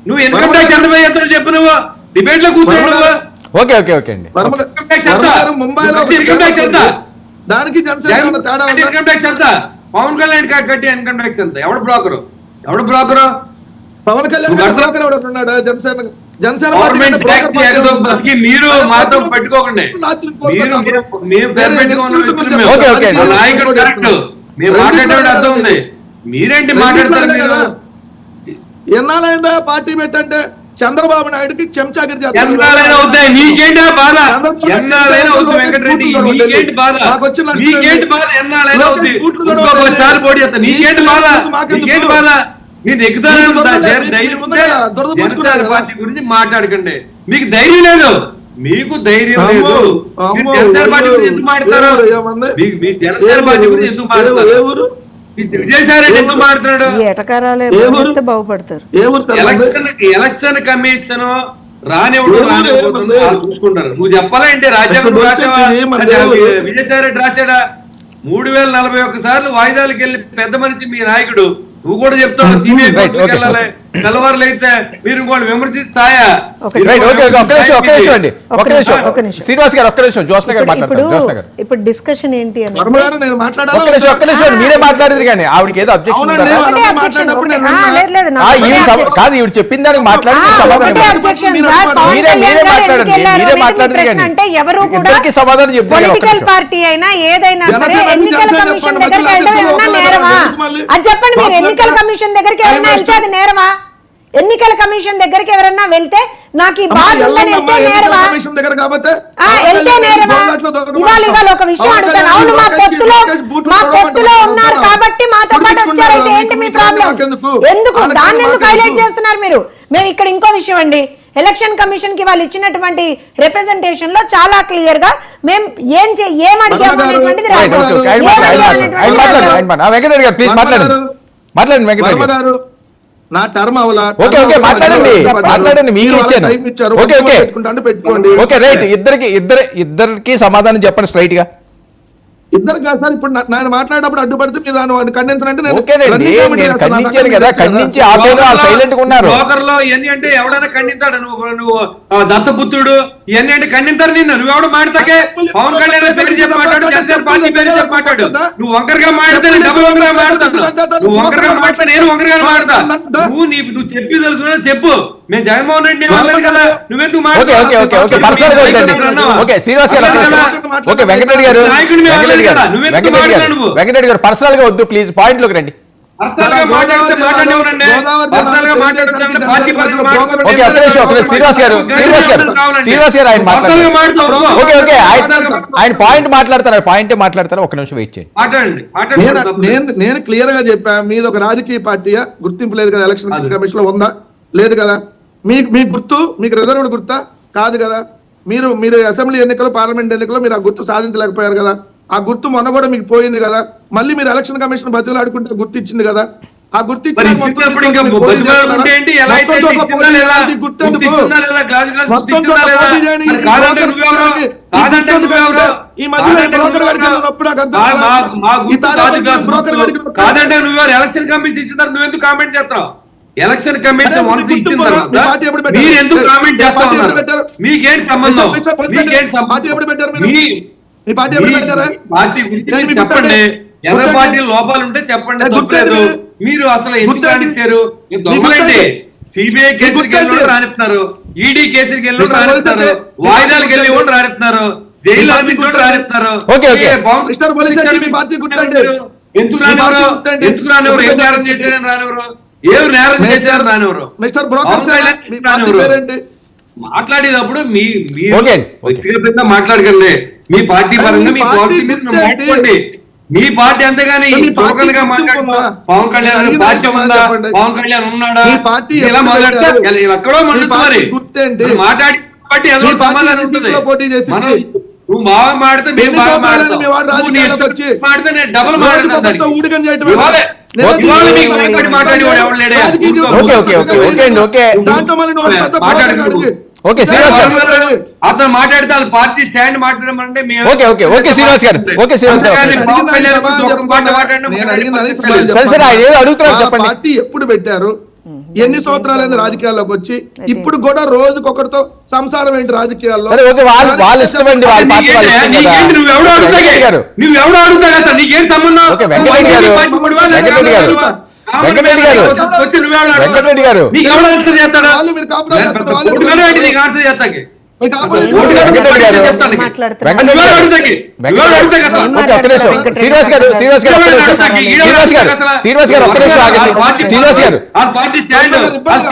నువ్వు income tax ఎంత pay చేస్తావు చెప్పు. నువ్వు డిబేట్ లో కూర్చోవు. ఓకే ఓకే ఓకే అండి. ఇన్కమ్ ట్యాక్స్ ఎంత? పవన్ కళ్యాణ్ కట్టి ఇన్కమ్ ట్యాక్స్ ఎంత? ఎవడు బ్రోకరు? పవన్ కళ్యాణ్ మీరు మాతో పెట్టుకోకండి. నాయకుడు కరెక్ట్, మీరు మాట్లాడే అర్థం ఉంది. మీరేంటి మాట్లాడతారు? ఎన్నాళ్ళైందా పార్టీ పెట్టంటే చంద్రబాబు నాయుడుకి చెంచాగిరి అవుతాయి. నీకేంటి బాధ? వెంకటరెడ్డి నీకేంటి బాధ? నీకేంటి బాధ? ఎన్నాళ్ళైనా అవుతాయి. ఇంకొకసారి పోటీ చేస్తా. నీకేంటి బాధ? నీకేంటి బాధ? మీరు జనసేన పార్టీ గురించి మాట్లాడకండి. మీకు ధైర్యం లేదు. మీకు ధైర్యం లేదు. జనసేన పార్టీ గురించి ఎందుకు మాట్లాడతారు? మీ జనసేన పార్టీ గురించి ఎందుకు మాట్లాడతారు? విజయసాయిరెడ్డి ఎందుకు మాట్లాడు? ఎలక్షన్ కమిషన్ రానివ్వడు చూసుకుంటారు. నువ్వు చెప్పాలంటే రాజ్యాంగం విజయసాయిరెడ్డి రాశాడా? 3041 సార్లు వాయిదాలకు వెళ్ళి పెద్ద మనిషి మీ నాయకుడు. నువ్వు కూడా చెప్తావు సిబిఐ వెళ్ళాలి. తెల్లవారులు అయితే మీరు ఇంకోటి విమర్శిస్తాయా? శ్రీనివాస్ గారు ఒక్క నిమిషం, జ్యోత్స్న గారు మాట్లాడతారు. ఇప్పుడు డిస్కషన్ ఏంటి అని మీరే మాట్లాడేది కానీ ఆవిడకి ఏదో అబ్జెక్షన్ కాదు. ఈవిడ చెప్పిన దానికి మాట్లాడి సమాధానం మీరే మాట్లాడేది కానీ ఇద్దరికి సమాధానం చెప్తారు. పొలిటికల్ పార్టీ అయినా ఏదైనా సరే ఎన్నికల కమిషన్ దగ్గరికి వెళ్ళడం ఏమన్నా నేరమా? అది చెప్పండి. మీరు ఎన్నికల కమిషన్ దగ్గరికి ఎవరైనా వెళ్తే అది నేరమా? ఎన్నికల కమిషన్ దగ్గరికి ఎవరన్నా వెళ్తే నాకు ఈ బాధ ఉందని వెళ్తే నేరమా? వెళ్తే నేరమా? ఇవాళ ఒక విషయం అడుగుతాను. అవును, మా పొత్తులో ఉన్నారు కాబట్టి మాతో పాటు వచ్చారైతే ఏంటి మీ ప్రాబ్లం? ఎందుకు దాన్ని ఎందుకు హైలైట్ చేస్తున్నారు మీరు? మేము ఇక్కడ ఇంకో విషయం అండి, ఎలక్షన్ కమిషన్ కి వాళ్ళు ఇచ్చినటువంటి రిప్రజెంటేషన్ లో చాలా క్లియర్ గా మేము ఏం అడిగాము అనేటువంటిది గారు. నా టర్మ్ అవలా పెట్టుకోండి. ఇద్దరికి సమాధానం చెప్పండి స్ట్రైట్ గా. ఇద్దరు కాదు సార్. ఇప్పుడు నేను మాట్లాడేటప్పుడు అడ్డుపడితే మీరు ఖండించాలంటే ఖండించాను కదా, ఖండించి ఆపేరు. సైలెంట్ గా ఉన్నారు. బ్రోకర్లో ఇవన్నీ అంటే ఎవడైనా ఖండిస్తాడు. నువ్వు దత్తపుత్రుడు ఇవన్నీ అంటే ఖండిస్తారు నిన్ను. నువ్వెవడు మాట్లాడతాకే పవన్ కళ్యాణ్ పేరు చెప్పి మాట్లాడు, జనసేన పార్టీ పేరు చెప్పి మాట్లాడు. నువ్వు వంకరగా మాట్లాడితే నేను డబుల్ వంకరగా మాట్లాడతాను. నువ్వు వంకరగా మాట్లాడితే నేను వంకరగా మాట్లాడతా. నువ్వు చెప్పి తెలుసు చెప్పు. మేము జగన్మోహన్ రెడ్డి వాళ్ళని కదా, నువ్వెందుకు వెంకటరెడ్డి గారు పర్సనల్ గా వద్దు ప్లీజ్, పాయింట్ లోకి రండి. శ్రీనివాస్ గారు ఆయన పాయింట్ మాట్లాడతారు. ఒక నిమిషం వెయిట్ చేయండి. నేను క్లియర్ గా చెప్పా, మీది ఒక రాజకీయ పార్టీ గుర్తింపు లేదు కదా ఎలక్షన్ కమిషన్ లో ఉందా? లేదు కదా. మీ గుర్తు మీకు రిజర్వ్డ్ గుర్తా? కాదు కదా. మీరు అసెంబ్లీ ఎన్నికలు పార్లమెంట్ ఎన్నికలు మీరు ఆ గుర్తు సాధించలేకపోయారు కదా. ఆ గుర్తు మొన్న కూడా మీకు పోయింది కదా. మళ్ళీ మీరు ఎలక్షన్ కమిషన్ బతిలాడుకుంటే గుర్తు ఇచ్చింది కదా. ఆ గుర్తు కాదంటే నువ్వు ఎలక్షన్ కమిషన్ ఇచ్చిన తర్వాత నువ్వెందుకు కామెంట్ చేస్తావు? ఎలక్షన్ కమిషన్ ఇచ్చిన తర్వాత మీరు ఎందుకు కామెంట్ చేస్తా ఉన్నారు? మీకేంటి సంబంధం? పార్టీ గురించి చెప్పండి. ఎవరి పార్టీ లోపాలు ఉంటే చెప్పండి, తప్పలేదు. మీరు అసలు ఎందుకు రాణించారు? దొంగలండి. సిబిఐ కేసులకు వెళ్ళి రాణిస్తున్నారు, ఈడీ కేసులకు వెళ్ళి రాణిస్తున్నారు, వాయిదాలకు వెళ్ళి కూడా రాణిస్తున్నారు, జైలు కూడా రాణిస్తున్నారు. ఎందుకు రానివ్వరు? ఎందుకు రానివ్వరు? ఏం నేరం చేశారని రానివ్వరు? ఏం నేరం చేశారు రానివ్వరు? మాట్లాడేటప్పుడు మీ వ్యక్తిగతంగా మాట్లాడకండి. మీ పార్టీ పరంగా మీ పార్టీ మీద మాట్లాడుకోండి. మీ పార్టీ అంతేగాని లోకల్ గా మాట్లాడుతున్నా పవన్ కళ్యాణ్ బాధ్యం ఉందా, పవన్ కళ్యాణ్ ఉన్నాడా, ఇలా మాట్లాడితే ఎక్కడో మరి మాట్లాడి బట్టి ఏదో సమాధానం ఉంటుంది. నువ్వు బాగా మాడితే మేము బాగా మాడితే నేను డబుల్ ఓకే శ్రీనివాస్ గారు అతను మాట్లాడితే వాళ్ళ పార్టీ స్టాండ్ మాట్లాడమంటే ఓకే శ్రీనివాస్ గారు సరే సరే ఆయన ఏదో అడుగుతున్నారు చెప్పండి. పార్టీ ఎప్పుడు పెట్టారు, ఎన్ని సంవత్సరాలైంది రాజకీయాల్లోకి వచ్చి, ఇప్పుడు కూడా రోజుకొకరితో సంసారం ఏంటి రాజకీయాల్లో? సరే ఓకే వాళ్ళ ఇష్టం అండి, వాళ్ళ పార్టీ వాళ్ళ ఇష్టం కదా. వెంకటరెడ్డి గారు నీకేం సంబంధం? ఓకే వెంకటరెడ్డి గారు వెంకటరెడ్డి గారు వాళ్ళు మీరు కాపురాలు చేస్తారు, వాళ్ళు శ్రీనివాస్ గారు ఒక్క నిమిషం ఆగండి. శ్రీనివాస్ గారు